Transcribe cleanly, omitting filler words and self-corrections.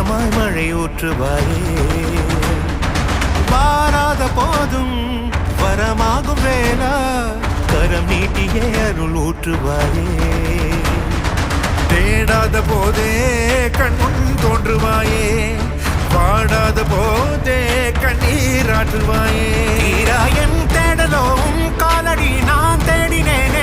வரமாய் மழை ஊற்றுவாயே வாராத போதும் வரமாகும் வேளா கரம் நீட்டியே அருள் ஊற்றுவாயே தேடாத போதே கண்முன் தோன்றுவாயே பாடாத போதே கண்ணீராற்றுவாயே என் தேடலோவும் காலடி நான் தேடினேனே